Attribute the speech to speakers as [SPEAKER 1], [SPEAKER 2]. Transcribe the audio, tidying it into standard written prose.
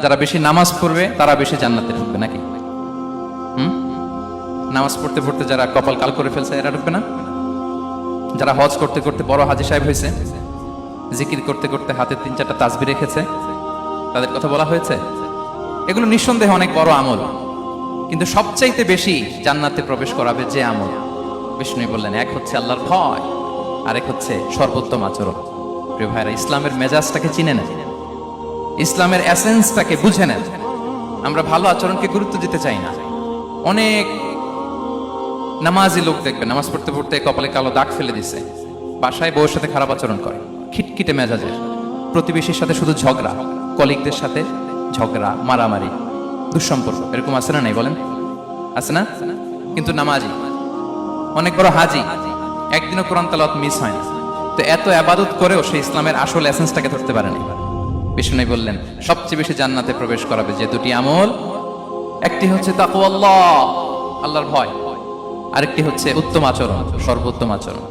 [SPEAKER 1] যারা বেশি নামাজ পড়বে তারা বেশি জান্নাতে ঢুকবে নাকি? নামাজ পড়তে পড়তে যারা কপাল কাল করে ফেলছে এরা ঢুকবে না? যারা হজ করতে করতে বড় হাজী সাহেব হয়েছে, জিকির করতে করতে হাতে 3-4টা তাসবিহ রেখেছে, তাদের কথা বলা হয়েছে? এগুলো নিঃসন্দেহে অনেক বড় আমল, কিন্তু সবচাইতে বেশি জান্নাতে প্রবেশ করাবে যে আমল, বিষ্ণু বললেন, এক হচ্ছে আল্লাহর ভয়, আরেক হচ্ছে সর্বোত্তম আচরণ। প্রিয় ভাইরা, ইসলামের মেজাজটাকে চিনে নেন, ইসলামের এসেন্সটাকে বুঝে নেন। আমরা ভালো আচরণকে গুরুত্ব দিতে চাই না। অনেক নামাজি লোক দেখবেন নামাজ পড়তে পড়তে কপালে কালো দাগ ফেলে দিছে, বাসায় বউয়ের সাথে খারাপ আচরণ করে, খিটখিটে মেজাজের, প্রতিবেশীর সাথে শুধু ঝগড়া, কলিগদের সাথে ঝগড়া, মারামারি, দুঃসম্পর্ক, এরকম আছে না? নাই বলেন, আছে না? কিন্তু নামাজি, অনেক বড় হাজি, একদিনও কোরআন তেলাওয়াত মিস হয় না, তো এত ইবাদত করেও সে ইসলামের আসল এসেন্সটাকে ধরতে পারেনি। বিষ্ণু বললেন, সবচেয়ে বেশি জান্নাতে প্রবেশ করাবে যে দুটি আমল, একটি হচ্ছে তাকওয়াল্লাহ, আল্লাহর ভয়, আরেকটি হচ্ছে উত্তম আচরণ, সর্বোত্তম আচরণ।